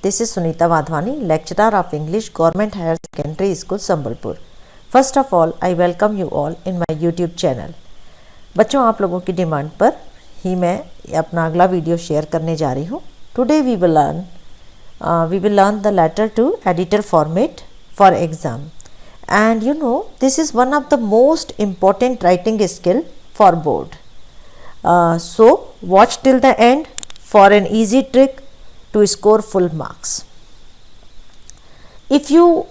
this is Sunita Wadhwani, lecturer of English, Government Higher Secondary School, Sambalpur. First of all, I welcome you all in my YouTube channel. बच्चों, आप लोगों की demand पर ही मैं अपना अगला वीडियो शेयर करने जा रही हूँ. Today we will learn the letter to editor format for exam. And you know, this is one of the most important writing skill for board. So watch till the end for an easy trick to score full marks. If you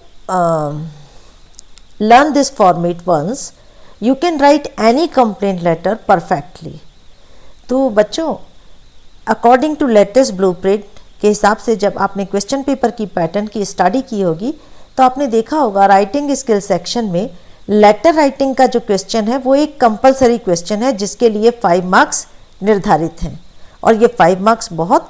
learn this format once, you can write any complaint letter perfectly. तो बच्चों, according to latest blueprint के हिसाब से जब आपने question paper की pattern की study की होगी तो आपने देखा होगा राइटिंग स्किल सेक्शन में लेटर राइटिंग का जो क्वेश्चन है वो एक कंपलसरी क्वेश्चन है जिसके लिए 5 मार्क्स निर्धारित हैं. और ये 5 मार्क्स बहुत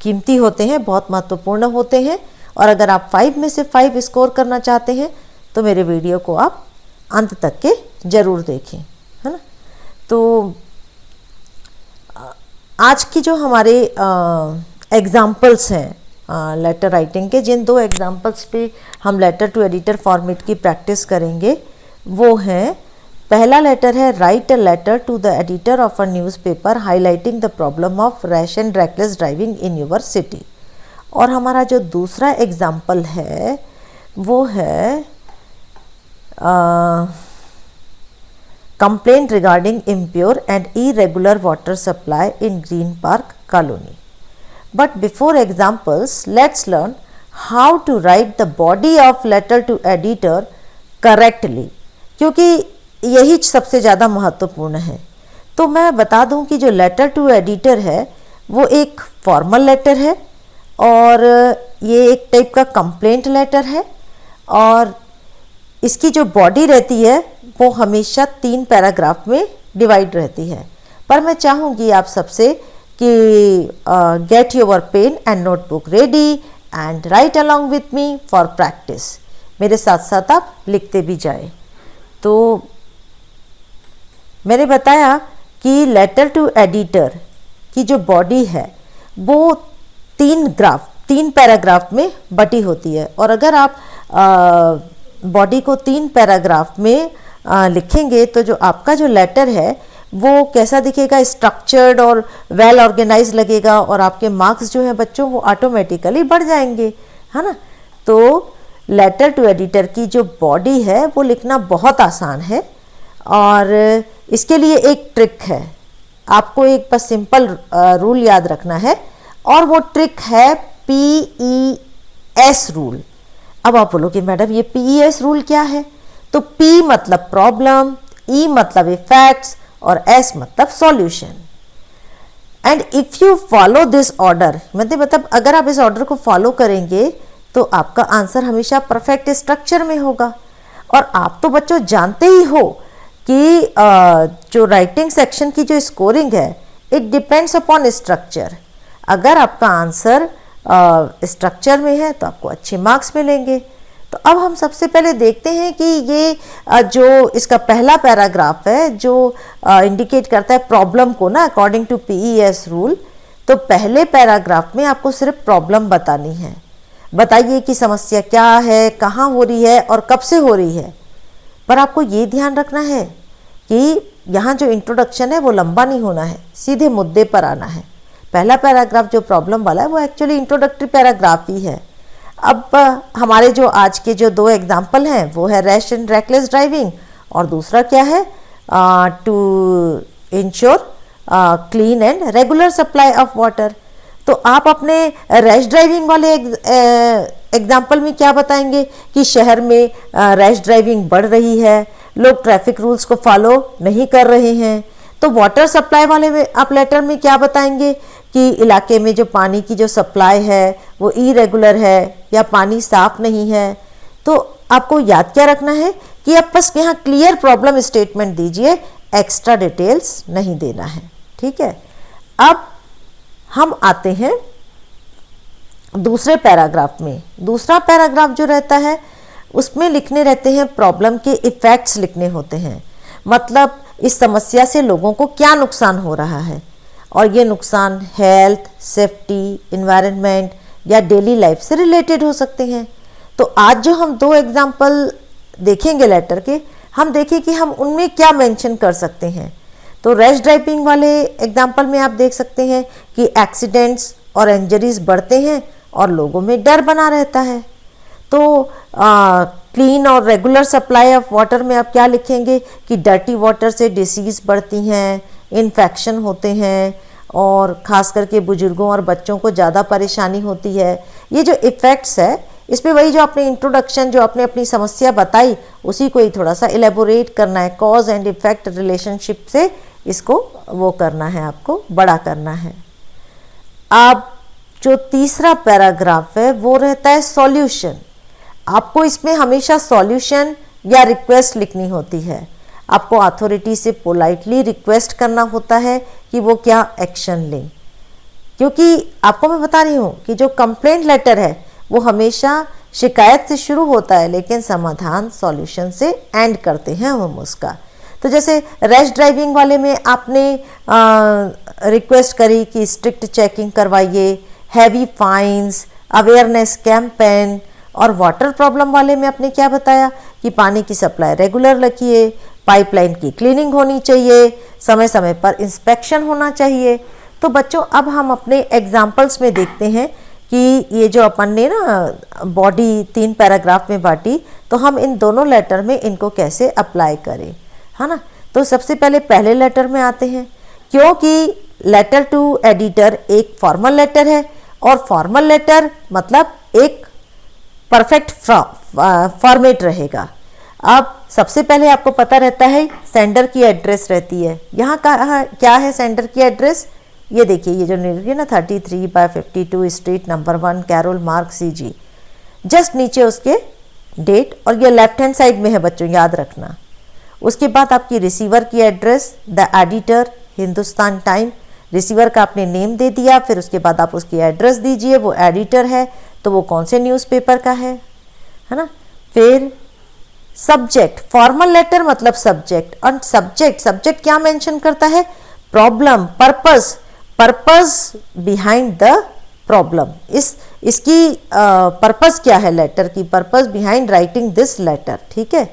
कीमती होते हैं, बहुत महत्वपूर्ण होते हैं. और अगर आप 5 में से 5 स्कोर करना चाहते हैं तो मेरे वीडियो को आप अंत तक के ज़रूर देखें, है ना. तो आज की जो हमारे एग्ज़ाम्पल्स हैं लेटर राइटिंग के, जिन 2 एग्ज़ाम्पल्स पे हम लेटर टू एडिटर फॉर्मेट की प्रैक्टिस करेंगे वो हैं, पहला लेटर है write a letter to the editor of a newspaper highlighting the problem of rash and reckless driving in your city. और हमारा जो दूसरा एग्ज़ाम्पल है वो है complaint regarding impure and irregular water supply in Green Park Colony. But before examples, let's learn how to write the body of letter to editor correctly, क्योंकि यही सबसे ज़्यादा महत्वपूर्ण है. तो मैं बता दूं कि जो लेटर टू एडिटर है वो एक फॉर्मल लेटर है और ये एक टाइप का कंप्लेंट लेटर है और इसकी जो बॉडी रहती है वो हमेशा 3 पैराग्राफ में डिवाइड रहती है. पर मैं चाहूँगी आप सबसे कि get your pen and notebook ready and write along with me for practice. मेरे साथ साथ आप लिखते भी जाएं. तो मैंने बताया कि लेटर टू एडिटर की जो बॉडी है वो 3 पैराग्राफ में बटी होती है. और अगर आप बॉडी को 3 पैराग्राफ में लिखेंगे तो जो आपका जो लेटर है वो कैसा दिखेगा, स्ट्रक्चर्ड और वेल ऑर्गेनाइज लगेगा और आपके मार्क्स जो हैं बच्चों वो ऑटोमेटिकली बढ़ जाएंगे, है ना. तो लेटर टू एडिटर की जो बॉडी है वो लिखना बहुत आसान है और इसके लिए एक ट्रिक है. आपको एक बस सिंपल रूल याद रखना है और वो ट्रिक है PES रूल. अब आप बोलोगे मैडम ये PES रूल क्या है? तो P मतलब प्रॉब्लम, E मतलब इफेक्ट्स और S मतलब solution. And if you follow this order, मतलब अगर आप इस ऑर्डर को फॉलो करेंगे तो आपका आंसर हमेशा परफेक्ट स्ट्रक्चर में होगा. और आप तो बच्चों जानते ही हो कि जो राइटिंग सेक्शन की जो स्कोरिंग है इट डिपेंड्स अपॉन स्ट्रक्चर. अगर आपका आंसर स्ट्रक्चर में है तो आपको अच्छे मार्क्स मिलेंगे. तो अब हम सबसे पहले देखते हैं कि ये जो इसका पहला पैराग्राफ है जो इंडिकेट करता है प्रॉब्लम को ना अकॉर्डिंग टू PES रूल. तो पहले पैराग्राफ में आपको सिर्फ प्रॉब्लम बतानी है. बताइए कि समस्या क्या है, कहाँ हो रही है और कब से हो रही है. पर आपको ये ध्यान रखना है कि यहाँ जो इंट्रोडक्शन है वो लंबा नहीं होना है, सीधे मुद्दे पर आना है. पहला पैराग्राफ जो प्रॉब्लम वाला है वो एक्चुअली इंट्रोडक्टरी पैराग्राफ ही है. अब हमारे जो आज के जो 2 एग्जाम्पल हैं वो है रैश एंड रेकलेस ड्राइविंग और दूसरा क्या है to ensure clean and regular supply of water. तो आप अपने रैश ड्राइविंग वाले एग्जाम्पल में क्या बताएंगे कि शहर में रैश ड्राइविंग बढ़ रही है, लोग ट्रैफिक रूल्स को फॉलो नहीं कर रहे हैं. तो वाटर सप्लाई वाले में आप लेटर में क्या बताएंगे कि इलाके में जो पानी की जो सप्लाई है वो इरेगुलर है या पानी साफ नहीं है. तो आपको याद क्या रखना है कि आप बस यहाँ क्लियर प्रॉब्लम स्टेटमेंट दीजिए, एक्स्ट्रा डिटेल्स नहीं देना है, ठीक है. अब हम आते हैं दूसरे पैराग्राफ में. दूसरा पैराग्राफ जो रहता है उसमें लिखने रहते हैं प्रॉब्लम के इफ़ेक्ट्स लिखने होते हैं. मतलब इस समस्या से लोगों को क्या नुकसान हो रहा है और ये नुकसान हेल्थ, सेफ्टी, इन्वायरमेंट या डेली लाइफ से रिलेटेड हो सकते हैं। तो आज जो हम 2 एग्जाम्पल देखेंगे लेटर के, हम देखें कि हम उनमें क्या मेंशन कर सकते हैं। तो रैश ड्राइविंग वाले एग्जाम्पल में आप देख सकते हैं कि एक्सीडेंट्स और इंजरीज बढ़ते हैं और लोगों में डर बना रहता है। तो क्लीन और रेगुलर सप्लाई ऑफ वाटर में आप क्या लिखेंगे कि डर्टी वाटर से डिसीज़ बढ़ती हैं, इन्फेक्शन होते हैं और ख़ास करके बुजुर्गों और बच्चों को ज़्यादा परेशानी होती है। ये जो इफ़ेक्ट्स है, इस पर वही जो आपने इंट्रोडक्शन, जो आपने अपनी समस्या बताई, उसी को ही थोड़ा सा एलेबोरेट करना है। कॉज एंड इफेक्ट रिलेशनशिप से इसको वो करना है, आपको बड़ा करना है। अब जो तीसरा पैराग्राफ है वो रहता है सॉल्यूशन। आपको इसमें हमेशा सॉल्यूशन या रिक्वेस्ट लिखनी होती है। आपको अथॉरिटी से पोलाइटली रिक्वेस्ट करना होता है कि वो क्या एक्शन लें, क्योंकि आपको मैं बता रही हूँ कि जो कंप्लेंट लेटर है वो हमेशा शिकायत से शुरू होता है, लेकिन समाधान सॉल्यूशन से एंड करते हैं हम उसका। तो जैसे रैश ड्राइविंग वाले में आपने रिक्वेस्ट करी कि स्ट्रिक्ट चेकिंग करवाइए, हैवी फाइन्स, अवेयरनेस कैंपेन, और वाटर प्रॉब्लम वाले में आपने क्या बताया कि पानी की सप्लाई रेगुलर रखिए, पाइपलाइन की क्लीनिंग होनी चाहिए, समय समय पर इंस्पेक्शन होना चाहिए। तो बच्चों अब हम अपने एग्जाम्पल्स में देखते हैं कि ये जो अपन ने ना बॉडी 3 पैराग्राफ में बांटी, तो हम इन दोनों लेटर में इनको कैसे अप्लाई करें, है ना। तो सबसे पहले लेटर में आते हैं, क्योंकि लेटर टू एडिटर एक फॉर्मल लेटर है और फॉर्मल लेटर मतलब एक परफेक्ट फॉर्मेट रहेगा। अब सबसे पहले आपको पता रहता है सेंडर की एड्रेस रहती है। यहाँ का क्या है सेंडर की एड्रेस, ये देखिए, ये जो है ना 33/52 स्ट्रीट नंबर 1 कैरोल मार्क CG, जस्ट नीचे उसके डेट, और ये लेफ्ट हैंड साइड में है बच्चों, याद रखना। उसके बाद आपकी रिसीवर की address, the editor, Hindustan time, receiver का आपने नेम दे दिया, फिर उसके बाद आप उसकी एड्रेस दीजिए, वो एडिटर है तो वो कौन से न्यूज़पेपर का है ना। फिर सब्जेक्ट, फॉर्मल लेटर मतलब सब्जेक्ट, और सब्जेक्ट क्या मेंशन करता है, problem, purpose behind the problem. इसकी पर्पस क्या है, लेटर की purpose behind writing this letter, ठीक है।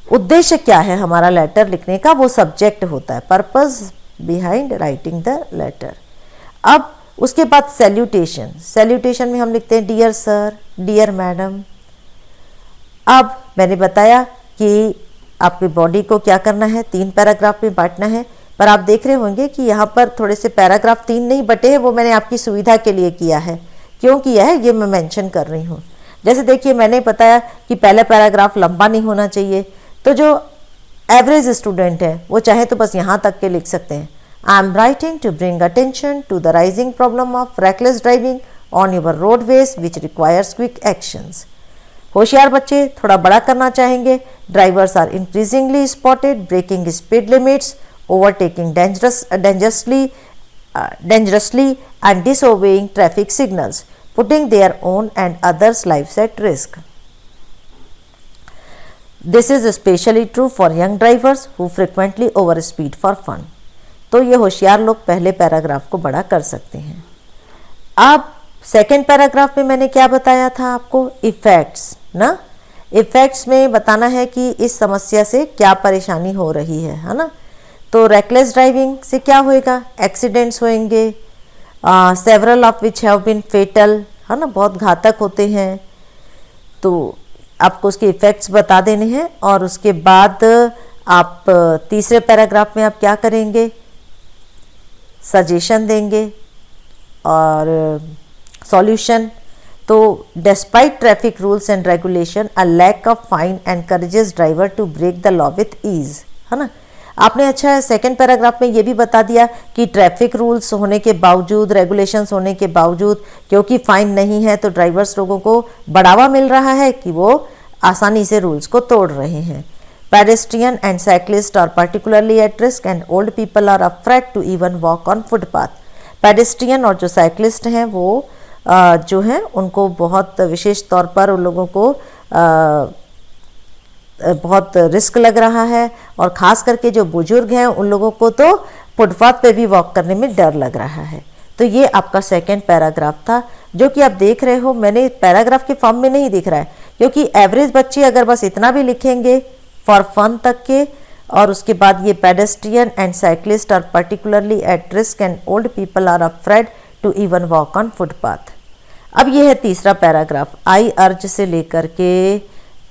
उद्देश्य क्या है हमारा लेटर लिखने का, वो सब्जेक्ट होता है, purpose behind writing the letter. अब उसके बाद सैल्यूटेशन में हम लिखते हैं डियर सर, डियर मैडम। अब मैंने बताया कि आपकी बॉडी को क्या करना है, 3 पैराग्राफ में बांटना है, पर आप देख रहे होंगे कि यहाँ पर थोड़े से पैराग्राफ 3 नहीं बटे हैं, वो मैंने आपकी सुविधा के लिए किया है। क्यों किया है ये मैं मेंशन कर रही हूँ। जैसे देखिए, मैंने बताया कि पहला पैराग्राफ लंबा नहीं होना चाहिए, तो जो एवरेज स्टूडेंट है वो चाहे तो बस यहाँ तक के लिख सकते हैं, I am writing to bring attention to the rising problem of reckless driving on your roadways which requires quick actions. होशियार बच्चे थोड़ा बड़ा करना चाहेंगे, drivers are increasingly spotted breaking speed limits, overtaking dangerously and disobeying traffic signals, putting their own and others' lives at risk. This is especially true for young drivers who frequently overspeed for fun. तो ये होशियार लोग पहले paragraph को बड़ा कर सकते हैं। अब सेकेंड पैराग्राफ में मैंने क्या बताया था आपको, इफेक्ट्स ना। इफेक्ट्स में बताना है कि इस समस्या से क्या परेशानी हो रही है ना। तो रेकलेस ड्राइविंग से क्या होएगा, एक्सीडेंट्स होंगे, several of which have been fatal, है ना, बहुत घातक होते हैं। तो आपको उसके इफ़ेक्ट्स बता देने हैं, और उसके बाद आप तीसरे पैराग्राफ में आप क्या करेंगे, सजेशन देंगे और सॉल्यूशन। तो despite traffic rules and regulation a lack of fine encourages driver to break the law with ease, है ना। आपने अच्छा सेकंड पैराग्राफ में ये भी बता दिया कि ट्रैफिक रूल्स होने के बावजूद, रेगुलेशंस होने के बावजूद, क्योंकि फाइन नहीं है तो ड्राइवर्स लोगों को बढ़ावा मिल रहा है कि वो आसानी से रूल्स को तोड़ रहे हैं। Pedestrian and cyclist are particularly at risk and old people are afraid to even walk on footpath. Pedestrian और जो साइक्लिस्ट हैं वो जो हैं उनको बहुत विशेष तौर पर उन लोगों को बहुत रिस्क लग रहा है, और ख़ास करके जो बुजुर्ग हैं उन लोगों को तो फुटपाथ पे भी वॉक करने में डर लग रहा है। तो ये आपका सेकंड पैराग्राफ था, जो कि आप देख रहे हो मैंने पैराग्राफ के फॉर्म में नहीं दिख रहा है, क्योंकि एवरेज बच्चे अगर बस इतना भी लिखेंगे फॉर फन तक के, और उसके बाद ये pedestrian and cyclist are particularly at risk and old people are afraid to even walk on footpath. अब ये है तीसरा पैराग्राफ, आई अर्ज से लेकर के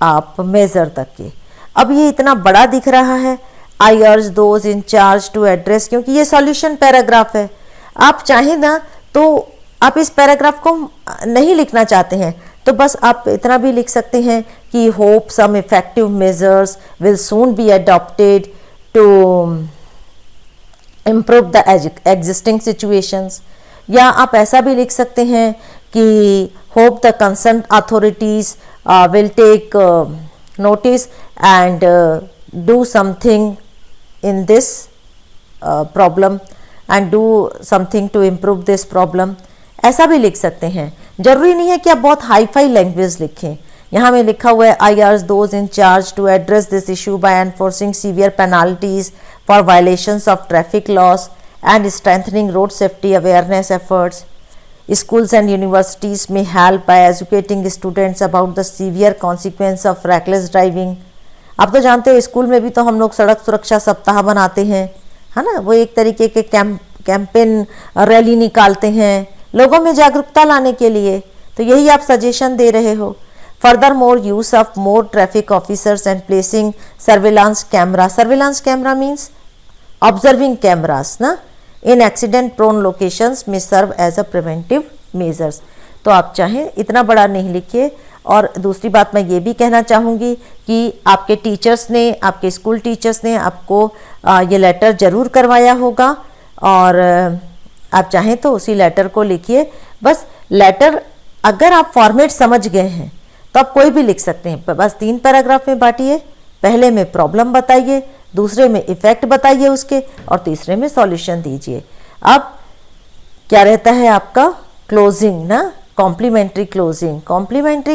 आप मेजर तक के। अब ये इतना बड़ा दिख रहा है, I urge those in charge to address, क्योंकि ये सॉल्यूशन पैराग्राफ है। आप चाहें ना तो आप इस पैराग्राफ को नहीं लिखना चाहते हैं तो बस आप इतना भी लिख सकते हैं कि hope some effective measures will soon be adopted to improve the existing situations, या आप ऐसा भी लिख सकते हैं कि hope the concern authorities will take notice and do something in this problem and do something to improve this problem, ऐसा भी लिख सकते हैं। जरूरी नहीं है कि आप बहुत हाई फाई लैंग्वेज लिखें। यहाँ में लिखा हुआ है I urge those in charge to address this issue by enforcing severe penalties for violations of traffic laws and strengthening road safety awareness efforts. Schools and universities may help by educating students about the severe consequence of reckless driving। आप तो जानते हो school में भी तो हम लोग सड़क सुरक्षा सप्ताह बनाते हैं, है ना, वो एक तरीके के कैंपेन रैली निकालते हैं लोगों में जागरूकता लाने के लिए। तो यही आप सजेशन दे रहे हो। Further more use of more traffic officers and placing surveillance camera means observing cameras ना इन एक्सीडेंट प्रोन लोकेशंस में serve as a preventive measures. तो आप चाहें इतना बड़ा नहीं लिखिए। और दूसरी बात मैं ये भी कहना चाहूँगी कि आपके टीचर्स ने, आपके स्कूल टीचर्स ने आपको ये लेटर ज़रूर करवाया होगा, और आप चाहें तो उसी लेटर को लिखिए। बस लेटर अगर आप फॉर्मेट समझ गए हैं तो आप कोई भी लिख सकते हैं। बस 3 पैराग्राफ में बांटिए, पहले में प्रॉब्लम बताइए, दूसरे में इफेक्ट बताइए उसके, और तीसरे में सॉल्यूशन दीजिए। अब क्या रहता है आपका क्लोजिंग ना, कॉम्प्लीमेंट्री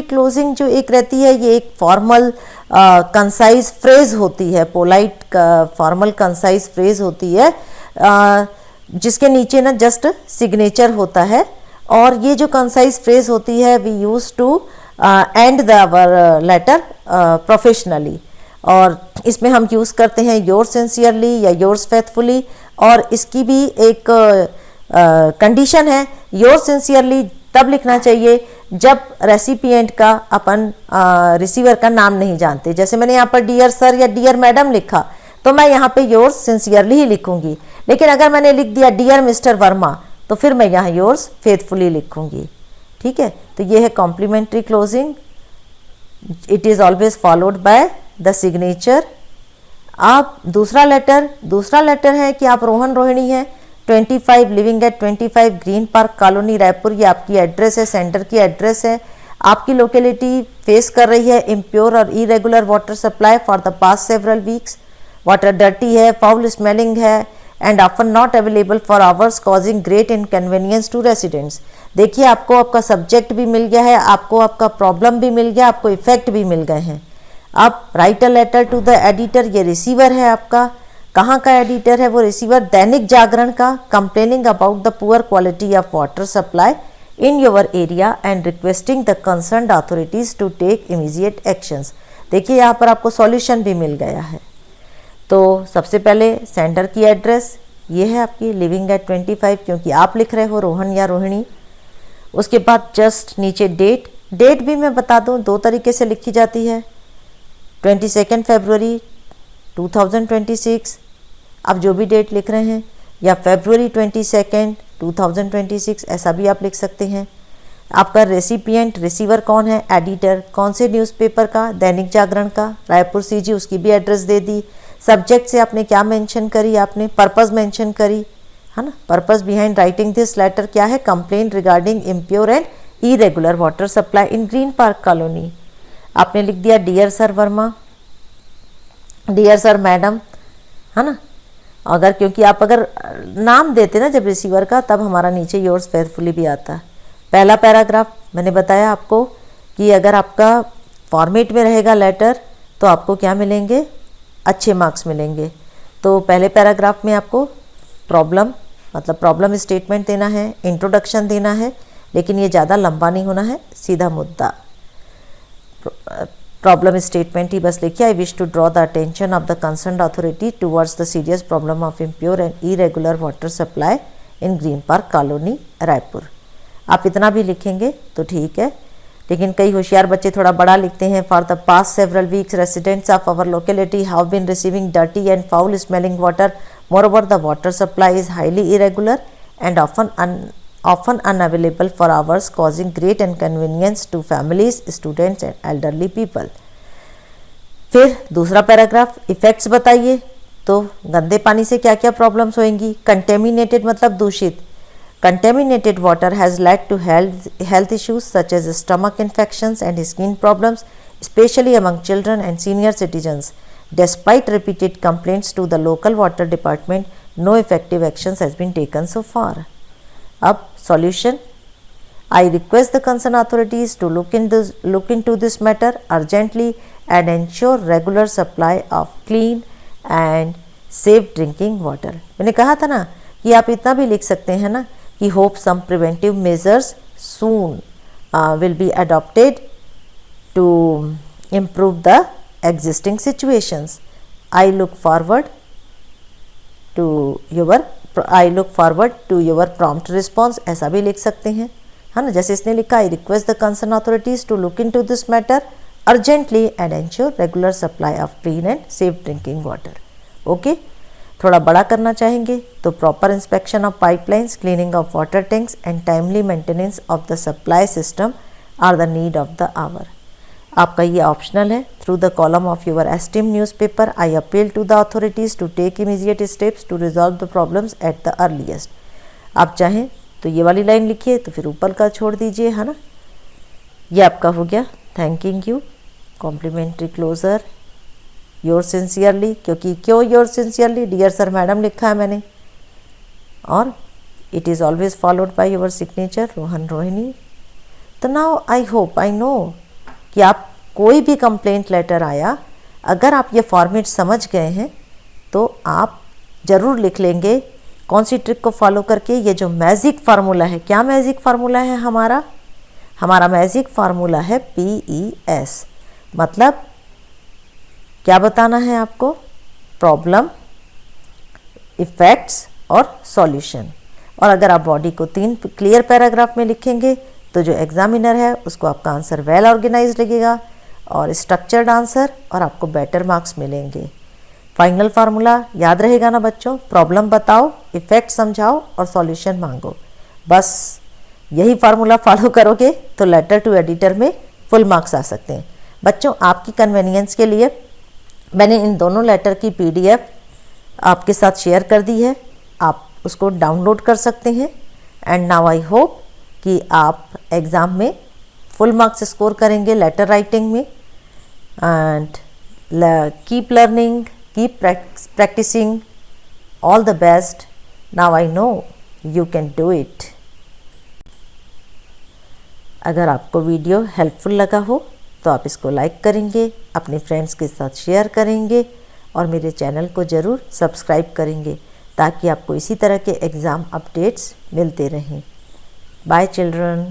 क्लोजिंग जो एक रहती है, ये एक फॉर्मल कंसाइज फ्रेज होती है, पोलाइट फॉर्मल कंसाइज फ्रेज होती है, जिसके नीचे ना जस्ट सिग्नेचर होता है। और ये जो कंसाइज फ्रेज होती है we use to end the our letter professionally, और इसमें हम यूज़ करते हैं योर्स सिंसियरली या योर्स फेथफुली। और इसकी भी एक कंडीशन है, योर्स सिंसियरली तब लिखना चाहिए जब रेसिपिएंट का अपन रिसीवर का नाम नहीं जानते। जैसे मैंने यहाँ पर डियर सर या डियर मैडम लिखा तो मैं यहाँ पे योर्स सिंसियरली ही लिखूंगी, लेकिन अगर मैंने लिख दिया डियर मिस्टर वर्मा तो फिर मैं यहाँ योर्स फेथफुली लिखूंगी। ठीक है, तो ये है complimentary closing. It is always followed by the signature. आप दूसरा लेटर है कि आप रोहन रोहिणी हैं, 25 living at 25 green park colony Raipur, ये आपकी एड्रेस है, सेंटर की एड्रेस है। आपकी लोकेलिटी फेस कर रही है इम्प्योर और irregular water supply for the past several weeks. Water dirty है, फाउल स्मेलिंग है and often not available for hours causing great inconvenience to residents. देखिए आपको आपका सब्जेक्ट भी मिल गया है, आपको आपका प्रॉब्लम भी मिल गया, आपको इफेक्ट भी मिल गए हैं। आप write a letter to the editor, ये रिसीवर है आपका। कहाँ का एडिटर है वो रिसीवर? दैनिक जागरण का। Complaining about the poor quality of water supply in your area and requesting the concerned authorities to take immediate actions. देखिए यहाँ पर आपको सॉल्यूशन भी मिल गया है। तो सबसे पहले सेंडर की एड्रेस ये है आपकी लिविंग एट 25, क्योंकि आप लिख रहे हो रोहन या रोहिणी। उसके बाद जस्ट नीचे डेट भी मैं बता दूं 2 तरीके से लिखी जाती है, 22 फरवरी 2026 आप जो भी डेट लिख रहे हैं, या फरवरी 22 2026 ऐसा भी आप लिख सकते हैं। आपका रेसिपिएंट रिसीवर कौन है? एडिटर। कौन से न्यूज़पेपर का? दैनिक जागरण का, रायपुर सीजी, उसकी भी एड्रेस दे दी। सब्जेक्ट से आपने क्या मेंशन करी? आपने पर्पस मेंशन करी, है ना। Purpose behind writing this letter क्या है? Complaint regarding impure and irregular water supply in green park colony. आपने लिख दिया dear sir Verma, dear sir madam, है ना। अगर क्योंकि आप अगर नाम देते ना जब रिसीवर का, तब हमारा नीचे योर्स फेथफुली भी आता है। पहला पैराग्राफ मैंने बताया आपको कि अगर आपका फॉर्मेट में रहेगा लेटर तो आपको क्या मिलेंगे? अच्छे मार्क्स मिलेंगे। तो पहले पैराग्राफ में आपको प्रॉब्लम मतलब प्रॉब्लम स्टेटमेंट देना है, इंट्रोडक्शन देना है, लेकिन ये ज़्यादा लंबा नहीं होना है, सीधा मुद्दा। प्रॉब्लम स्टेटमेंट ही बस लिखिए, I wish to draw the attention of the concerned authority towards the serious problem of impure and irregular water supply in green park colony Raipur. आप इतना भी लिखेंगे तो ठीक है, लेकिन कई होशियार बच्चे थोड़ा बड़ा लिखते हैं। For the past several weeks residents of our locality have been receiving dirty and foul smelling water, moreover the water supply is highly irregular and often unavailable for hours, causing great inconvenience to families, students and elderly people। फिर दूसरा paragraph, effects बताइए। तो गंदे पानी से क्या क्या problems होंगी। कंटेमिनेटेड मतलब दूषित। Contaminated water has led to health issues such as stomach infections and skin problems, specially among children and senior citizens. Despite repeated complaints to the local water department, no effective actions has been taken so far। अब solution, I request the concerned authorities to look into this matter urgently and ensure regular supply of clean and safe drinking water। मैंने कहा था ना कि आप इतना भी लिख सकते हैं ना कि hope some preventive measures soon will be adopted to improve the existing situations। I look forward to your prompt response, ऐसा भी लिख सकते हैं, है ना। जैसे इसने लिखा, I request the concerned authorities to look into this matter urgently and ensure regular supply of clean and safe drinking water। Okay, थोड़ा बड़ा करना चाहेंगे तो proper inspection of pipelines, cleaning of water tanks and timely maintenance of the supply system are the need of the hour. आपका ये optional है। Through the column of your esteem newspaper I appeal to the authorities to take immediate steps to resolve the problems at the earliest. आप चाहें तो ये वाली line लिखिए, तो फिर ऊपर का छोड़ दीजिए, है ना। ये आपका हो गया thanking you, complimentary closure, your sincerely. क्योंकि क्यों your sincerely, dear sir madam लिखा है मैंने, और it is always followed by your signature Rohan Rohini. तो now I hope I know कि आप कोई भी कंप्लेंट लेटर आया, अगर आप ये फॉर्मेट समझ गए हैं तो आप ज़रूर लिख लेंगे कौन सी ट्रिक को फॉलो करके। ये जो मैजिक फार्मूला है, क्या मैजिक फार्मूला है हमारा मैजिक फार्मूला है PES। मतलब क्या बताना है आपको, प्रॉब्लम, इफ़ेक्ट्स और सॉल्यूशन। और अगर आप बॉडी को 3 क्लियर पैराग्राफ में लिखेंगे तो जो एग्जामिनर है उसको आपका आंसर वेल ऑर्गेनाइज लगेगा और स्ट्रक्चर्ड आंसर, और आपको बेटर मार्क्स मिलेंगे। फाइनल फार्मूला याद रहेगा ना बच्चों, प्रॉब्लम बताओ, इफ़ेक्ट समझाओ और सॉल्यूशन मांगो। बस यही फार्मूला फॉलो करोगे तो लेटर टू एडिटर में फुल मार्क्स आ सकते हैं। बच्चों, आपकी कन्वीनियंस के लिए मैंने इन दोनों लेटर की PDF आपके साथ शेयर कर दी है, आप उसको डाउनलोड कर सकते हैं। एंड नाउ आई होप कि आप एग्ज़ाम में फुल मार्क्स स्कोर करेंगे लेटर राइटिंग में। And keep learning, keep practicing, all the best. Now I know you can do it. अगर आपको वीडियो हेल्पफुल लगा हो तो आप इसको लाइक करेंगे, अपने फ्रेंड्स के साथ शेयर करेंगे और मेरे चैनल को ज़रूर सब्सक्राइब करेंगे ताकि आपको इसी तरह के एग्ज़ाम अपडेट्स मिलते रहें। Bye children।